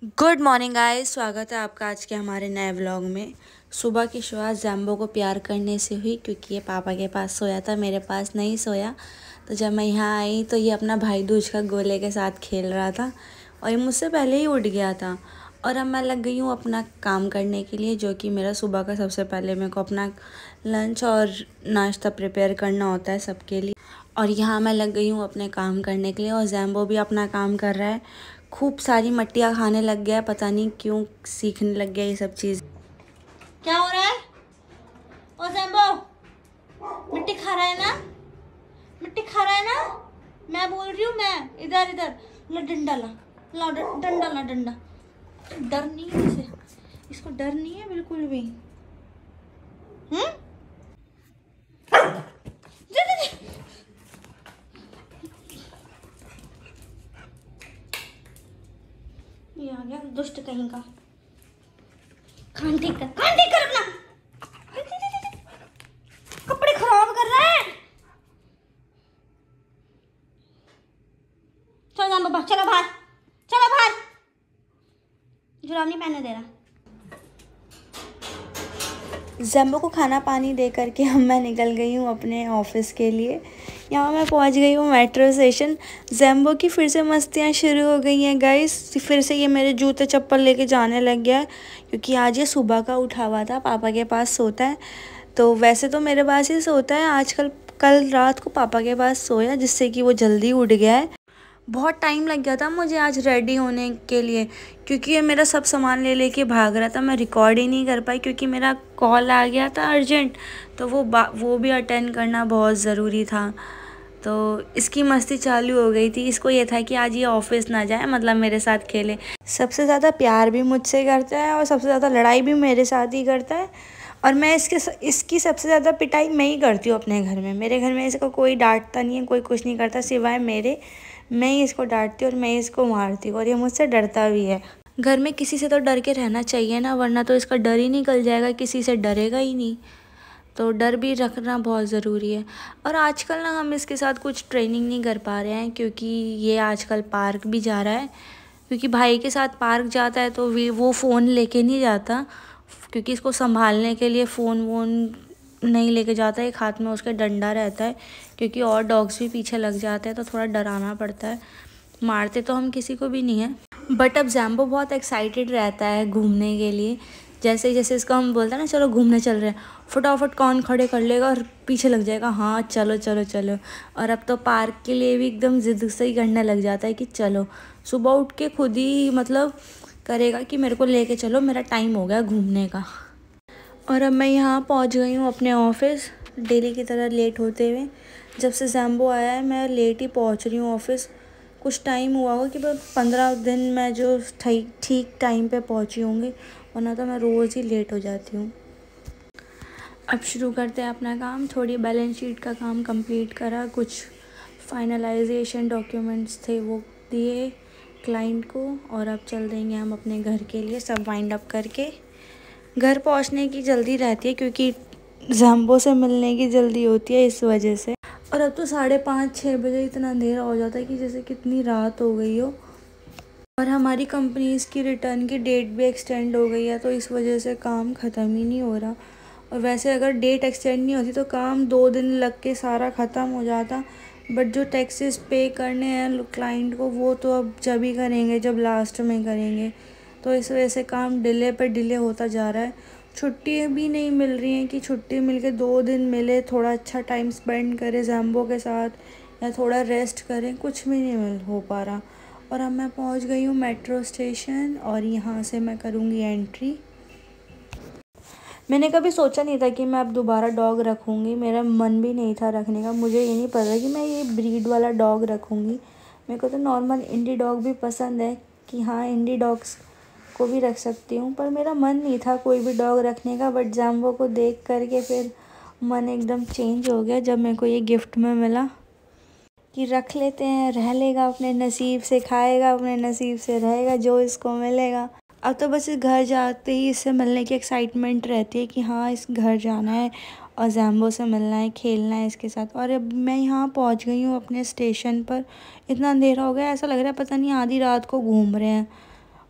Good morning guys, स्वागत है आपका आज के हमारे नए व्लॉग में। सुबह की शुरुआत जैम्बो को प्यार करने से हुई क्योंकि ये पापा के पास सोया था, मेरे पास नहीं सोया। तो जब मैं यहाँ आई तो ये अपना भाई दूज का गोले के साथ खेल रहा था और ये मुझसे पहले ही उठ गया था। और अब मैं लग गई हूँ अपना काम करने के लिए, जो कि मेरा सुबह का सबसे पहले मेरे को अपना लंच और नाश्ता प्रिपेयर करना होता है सबके लिए। और यहाँ मैं लग गई हूँ अपने काम करने के लिए और जैम्बो भी अपना काम कर रहा है। खूब सारी मट्टियाँ खाने लग गया है, पता नहीं क्यों सीखने लग गया ये सब चीज़। क्या हो रहा है? ओ जैम्बो, मिट्टी खा रहा है ना? मिट्टी खा रहा है ना? मैं बोल रही हूँ, मैं इधर इधर ला डंडा ला डंडा ला डंडा। डर नहीं है इसे, इसको डर नहीं है बिल्कुल भी। ये आ गया दुष्ट कहीं का। कान ठीक कर अपना। कपड़े खराब कर रहा है। चलो जान बाबा, चलो बाहर, चलो बाहर। जुराब नहीं पहनने दे रहा। जैम्बो को खाना पानी दे करके मैं निकल गई हूँ अपने ऑफिस के लिए। यहाँ मैं पहुँच गई हूँ मेट्रो स्टेशन। जैम्बो की फिर से मस्तियाँ शुरू हो गई हैं गाइस। फिर से ये मेरे जूते चप्पल लेके जाने लग गया है क्योंकि आज ये सुबह का उठा हुआ था, पापा के पास सोता है। तो वैसे तो मेरे पास ही सोता है आजकल, कल रात को पापा के पास सोया जिससे कि वो जल्दी उठ गया है। बहुत टाइम लग गया था मुझे आज रेडी होने के लिए क्योंकि ये मेरा सब सामान ले लेके भाग रहा था। मैं रिकॉर्ड ही नहीं कर पाई क्योंकि मेरा कॉल आ गया था अर्जेंट, तो वो भी अटेंड करना बहुत ज़रूरी था। तो इसकी मस्ती चालू हो गई थी। इसको ये था कि आज ये ऑफिस ना जाए, मतलब मेरे साथ खेले। सबसे ज़्यादा प्यार भी मुझसे करता है और सबसे ज़्यादा लड़ाई भी मेरे साथ ही करता है। और मैं इसकी सबसे ज़्यादा पिटाई मैं ही करती हूँ अपने घर में। मेरे घर में इसको कोई डांटता नहीं है, कोई कुछ नहीं करता सिवाय मेरे। मैं ही इसको डांटती हूँ और मैं ही इसको मारती हूँ और ये मुझसे डरता भी है। घर में किसी से तो डर के रहना चाहिए ना, वरना तो इसका डर ही निकल जाएगा, किसी से डरेगा ही नहीं। तो डर भी रखना बहुत ज़रूरी है। और आजकल ना हम इसके साथ कुछ ट्रेनिंग नहीं कर पा रहे हैं क्योंकि ये आजकल पार्क भी जा रहा है। क्योंकि भाई के साथ पार्क जाता है तो वो फ़ोन लेके नहीं जाता, क्योंकि इसको संभालने के लिए फ़ोन वोन नहीं लेके जाता है। एक हाथ में उसके डंडा रहता है क्योंकि और डॉग्स भी पीछे लग जाते हैं तो थोड़ा डराना पड़ता है। मारते तो हम किसी को भी नहीं है। बट अब जैम्बो बहुत एक्साइटेड रहता है घूमने के लिए। जैसे जैसे इसको हम बोलते हैं ना चलो घूमने चल रहे हैं, फटाफट कान खड़े कर लेगा और पीछे लग जाएगा, हाँ चलो चलो चलो। और अब तो पार्क के लिए भी एकदम ज़िद से ही करने लग जाता है कि चलो। सुबह उठ के खुद ही मतलब करेगा कि मेरे को लेके चलो, मेरा टाइम हो गया घूमने का। और अब मैं यहाँ पहुँच गई हूँ अपने ऑफिस, डेली की तरह लेट होते हुए। जब से जैम्बो आया है मैं लेट ही पहुँच रही हूँ ऑफिस। कुछ टाइम हुआ होगा कि 15 दिन मैं जो ठीक टाइम पे पहुँची होंगी, वरना तो मैं रोज़ ही लेट हो जाती हूँ। अब शुरू करते हैं अपना काम। थोड़ी बैलेंस शीट का काम कंप्लीट करा, कुछ फाइनलाइजेशन डॉक्यूमेंट्स थे वो दिए क्लाइंट को, और अब चल देंगे हम अपने घर के लिए सब वाइंड अप करके। घर पहुंचने की जल्दी रहती है क्योंकि जैम्बो से मिलने की जल्दी होती है इस वजह से। और अब तो 5:30-6 बजे इतना अंधेरा हो जाता है कि जैसे कितनी रात हो गई हो। और हमारी कंपनीज़ की रिटर्न की डेट भी एक्सटेंड हो गई है तो इस वजह से काम ख़त्म ही नहीं हो रहा। और वैसे अगर डेट एक्सटेंड नहीं होती तो काम 2 दिन लग के सारा ख़त्म हो जाता। बट जो टैक्सेस पे करने हैं क्लाइंट को वो तो अब जब ही करेंगे जब लास्ट में करेंगे। तो इस वजह से काम डिले पर डिले होता जा रहा है। छुट्टी भी नहीं मिल रही हैं कि छुट्टी मिल के 2 दिन मिले, थोड़ा अच्छा टाइम स्पेंड करें जैम्बो के साथ या थोड़ा रेस्ट करें, कुछ भी नहीं मिल हो पा रहा। और अब मैं पहुंच गई हूँ मेट्रो स्टेशन और यहाँ से मैं करूँगी एंट्री। मैंने कभी सोचा नहीं था कि मैं अब दोबारा डॉग रखूँगी, मेरा मन भी नहीं था रखने का। मुझे ये नहीं पता कि मैं ये ब्रीड वाला डॉग रखूँगी। मेरे को तो नॉर्मल इंडी डॉग भी पसंद है कि हाँ इंडी डॉग्स को भी रख सकती हूँ, पर मेरा मन नहीं था कोई भी डॉग रखने का। बट जैम्बो को देख करके फिर मन एकदम चेंज हो गया जब मेरे को ये गिफ्ट में मिला कि रख लेते हैं, रह लेगा अपने नसीब से, खाएगा अपने नसीब से, रहेगा जो इसको मिलेगा। अब तो बस इस घर जाते ही इससे मिलने की एक्साइटमेंट रहती है कि हाँ इस घर जाना है और जैम्बो से मिलना है, खेलना है इसके साथ। और अब मैं यहाँ पहुँच गई हूँ अपने स्टेशन पर। इतना अंधेरा हो गया, ऐसा लग रहा है पता नहीं आधी रात को घूम रहे हैं।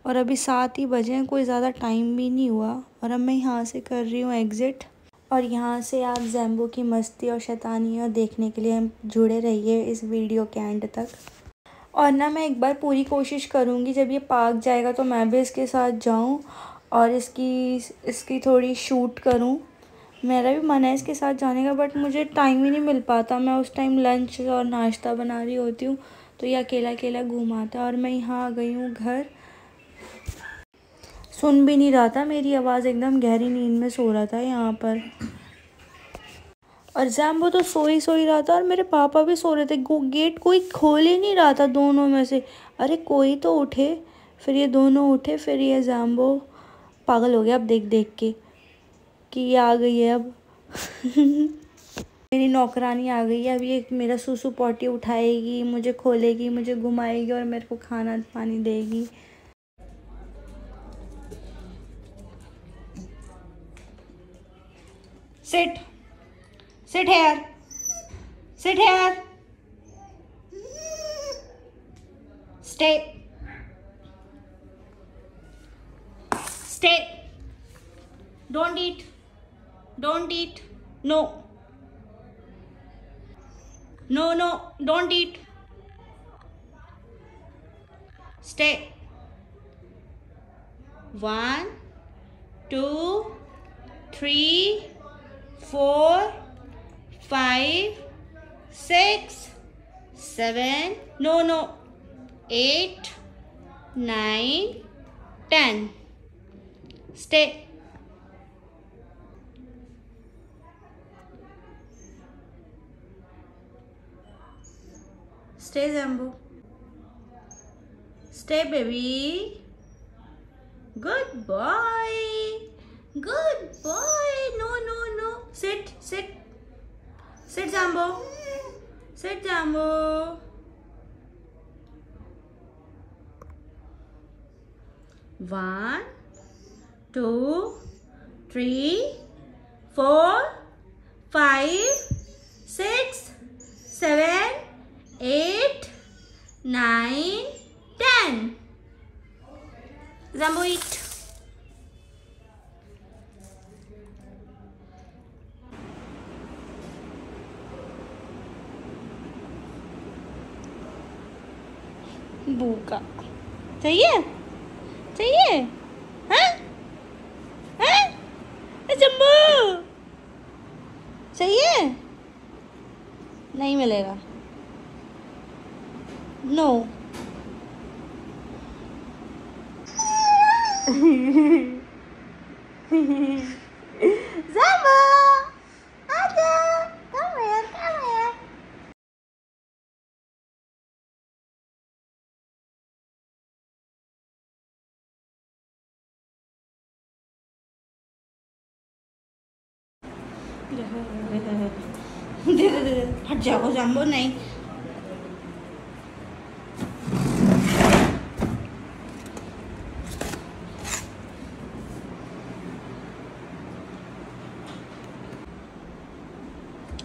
और अभी 7 ही बजे हैं, कोई ज़्यादा टाइम भी नहीं हुआ। और अब मैं यहाँ से कर रही हूँ एग्ज़िट। और यहाँ से आप ज़ैम्बो की मस्ती और शैतानियाँ देखने के लिए जुड़े रहिए इस वीडियो के एंड तक। और ना मैं एक बार पूरी कोशिश करूँगी जब ये पार्क जाएगा तो मैं भी इसके साथ जाऊँ और इसकी थोड़ी शूट करूँ। मेरा भी मन है इसके साथ जाने का, बट मुझे टाइम ही नहीं मिल पाता। मैं उस टाइम लंच और नाश्ता बना रही होती हूँ, तो ये अकेला अकेला घूमाता है। और मैं यहाँ आ गई हूँ घर। सुन भी नहीं रहा था मेरी आवाज़, एकदम गहरी नींद में सो रहा था यहाँ पर। और ज़ैम्बो तो सो ही रहा था और मेरे पापा भी सो रहे थे। गेट कोई खोल ही नहीं रहा था दोनों में से। अरे कोई तो उठे। फिर ये दोनों उठे, फिर ये ज़ैम्बो पागल हो गया अब देख देख के कि ये आ गई है अब। मेरी नौकरानी आ गई है। अब ये मेरा सूसू पॉटी उठाएगी, मुझे खोलेगी, मुझे घुमाएगी और मेरे को खाना पानी देगी। Sit sit here, sit here, stay stay, don't eat, don't eat, no no no, don't eat, stay. 1 2 3 4 5 6 7, no no, 8 9 10, stay. Stay ज़ैम्बो, stay baby, good boy, good boy, no no no, sit sit sit ज़ैम्बो, sit ज़ैम्बो. 1 2 3 4 5 6 7 8 9 10. ज़ैम्बो eat. भूखा चाहिए, चाहिए, हाँ हाँ, ज़ैम्बो चाहिए, नहीं मिलेगा, no. ज़ैम्बो आजा, come here, come here. दे दे दे, हट जाओ ज़ैम्बो, नहीं.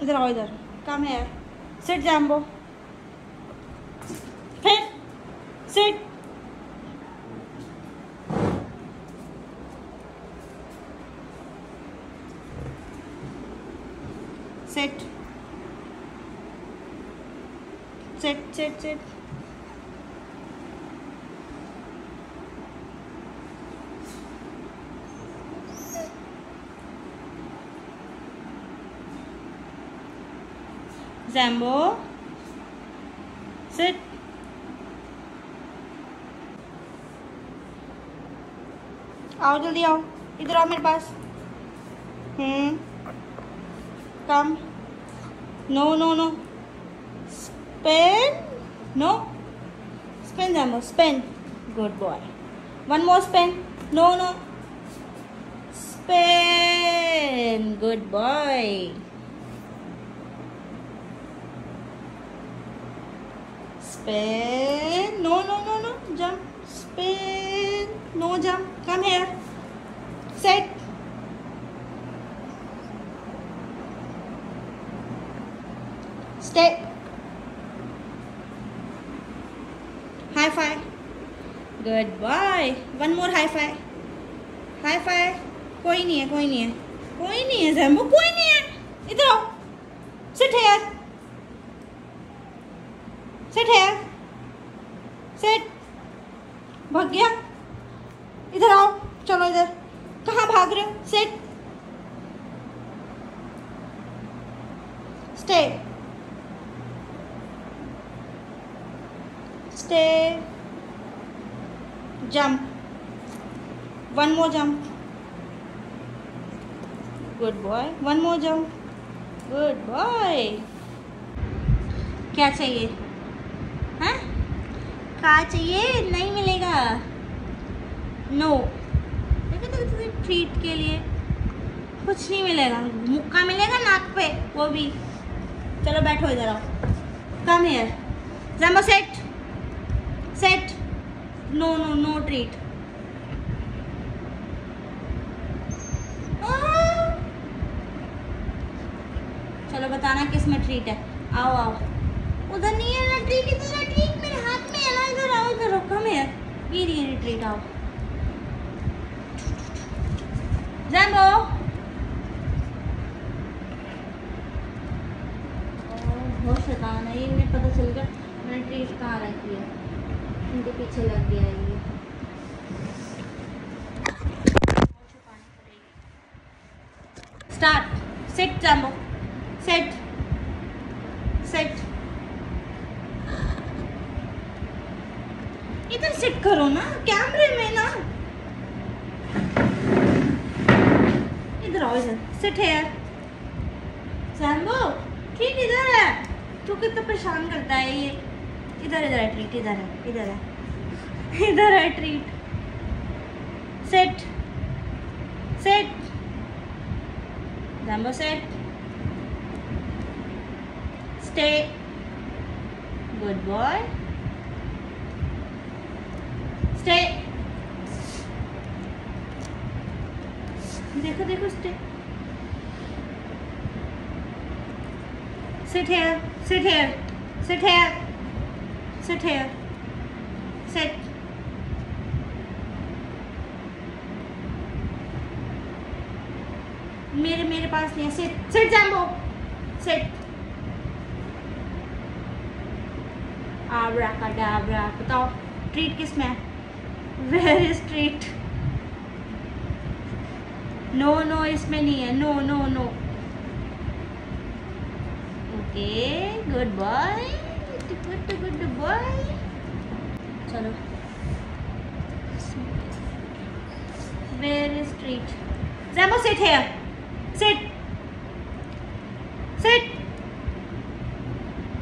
इधर आओ, इधर कम है. सिट ज़ैम्बो, फिर sit. Sit sit sit sit. Zambo sit. आओ जल्दी आओ, इधर आओ मेरे पास. Come. No no no, spin, no, spin Zambo, spin, good boy. One more spin, no no, spin, good boy. Spin, no no no no, jump, spin, no jump, come here, sit. Stay. High five. Good boy. One more hi fi. Hi fi. कोई नहीं है, कोई नहीं है, कोई नहीं है जैम्बो, कोई नहीं है। इधर आओ, sit here, sit here, sit. भाग गया, इधर आओ, चलो इधर। कहाँ भाग रहे हो? Sit, stay, stay, jump, one more jump, good boy, one more jump, good boy. क्या चाहिए? हाँ, क्या चाहिए? नहीं मिलेगा, नो। देखो तो ट्रीट के लिए कुछ नहीं मिलेगा। मुक्का मिलेगा नाक पे, वो भी। चलो बैठो इधर आओ, come here Jambo, sit, sit, no no no treat. चलो बताना किस में ट्रीट है। आओ आओ, उधर नहीं है ना ट्रीट, इधर है ट्रीट, मेरे हाथ में है ना। इधर आओ, इधर रहो, कम हियर, ये रही ट्रीट, आओ जैम्बो। बहुत शैतान है ये, इन्हें पता चल गया मैंने ट्रीट कहाँ रखी है, इनके पीछे लग गया है ये। Start, seat Jambo, sit, seat, इधर सिट करो ना, कैमरे में ना। इधर आओ, इधर सिट हियर जैम्बो, ट्रीट इधर है। तू कितना परेशान करता है ये। इधर इधर है ट्रीट, इधर है, इधर है, इधर है treat. Sit, sit Jambo, sit, stay, good boy, stay. देखो देखो, stay, sit here, sit here, sit here, sit here, sit. मेरे पास नहीं है। Sit, sit Jambo, sit. Abracadabra, बताओ ट्रीट किस में है? Where is treat? No no, इसमें नहीं है, no no no. Okay, good boy, good boy. चलो, where is treat? Jambo, sit here, sit, sit,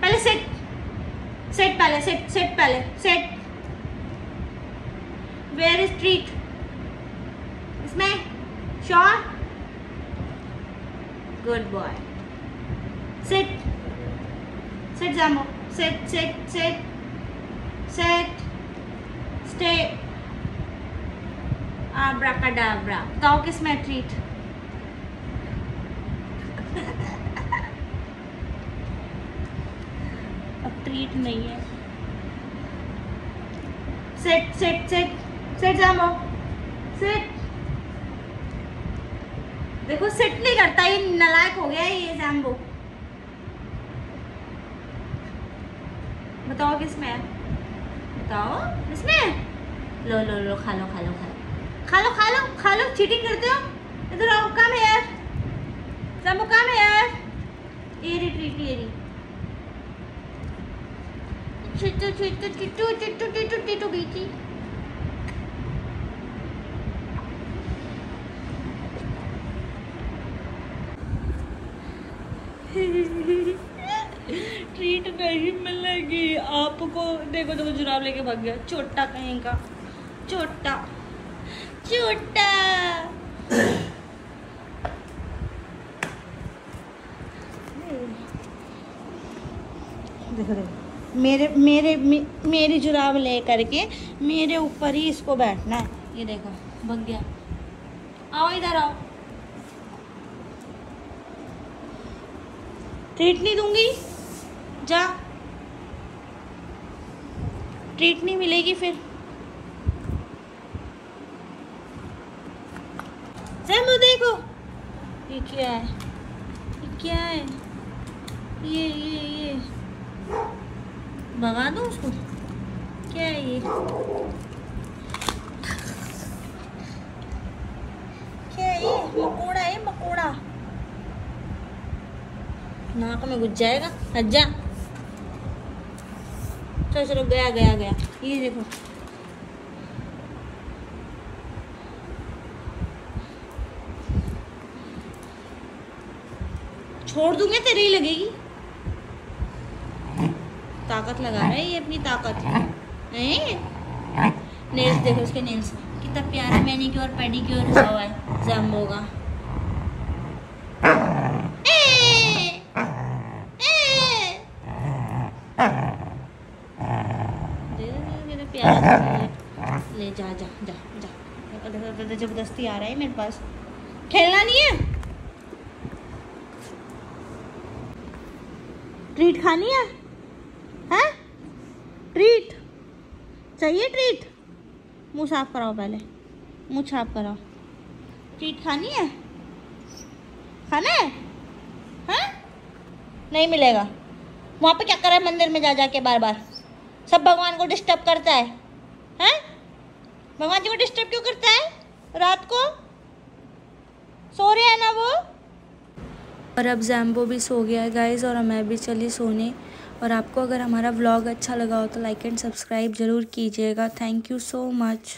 पहले सिट, सिट पहले, सिट, सिट पहले, सिट। Where is treat? इसमें, sure, good boy. Sit, sit Jambo, sit, sit, sit, sit, stay, abracadabra. बताओ किस में treat? अब treat नहीं है। Sit, sit, sit, sit Jambo, sit. देखो सिट नहीं करता, ये नालायक हो गया है ये जैम्बो। बताओ किस में है? बताओ इसमें। लो लो लो, खा लो, खा लो, खा लो, खा लो, खा लो, खा लो। चीटिंग करते हो? इधर आओ, कम हियर जैम्बो, कम हियर। ये रही ट्रीट, ये रही। चिट्टू चिट्टू चिट्टू चिट्टू चिट्टू चिट्टू बीची। ट्रीट नहीं मिलेगी आपको। देखो देखो, जुराब लेके भाग गया, छोटा कहीं का, छोटा छोटा। देखो देखो, मेरी जुराब ले करके मेरे ऊपर ही इसको बैठना है। ये देखो, भाग गया। आओ इधर आओ, ट्रीट नहीं दूंगी, जा। ट्रीट नहीं मिलेगी फिर। जैम्बो देखो ये क्या है, ये क्या है, ये भगा दो उसको। क्या है ये, क्या है ये? मकोड़ा है, मकोड़ा। नाक में घुस जाएगा, हट जा। चलो चलो, गया गया गया। ये देखो, छोड़ दूंगे तेरे ही लगेगी। ताकत लगा रहा है ये अपनी ताकत। नेल्स देखो उसके, नेल्स कितना प्यारा मैनीक्योर पेडिक्योर हुआ हुआ है जैम्बो का। प्यारा ले जा जा जा जा, जबरदस्ती आ रहा है मेरे पास। खेलना नहीं है, ट्रीट खानी है, हैं? ट्रीट चाहिए, ट्रीट। मुंह साफ कराओ पहले, मुंह साफ कराओ। ट्रीट खानी है, खाना है, हैं? नहीं मिलेगा। वहाँ पे क्या कर रहा है मंदिर में जा जाके बार बार? सब भगवान को डिस्टर्ब करता है, हैं? भगवान जी को डिस्टर्ब क्यों करता है? रात को सो रहे हैं ना वो। और अब जैम्बो भी सो गया है गाइस, और मैं भी चली सोने। और आपको अगर हमारा व्लॉग अच्छा लगा हो तो लाइक एंड सब्सक्राइब ज़रूर कीजिएगा। Thank you so much.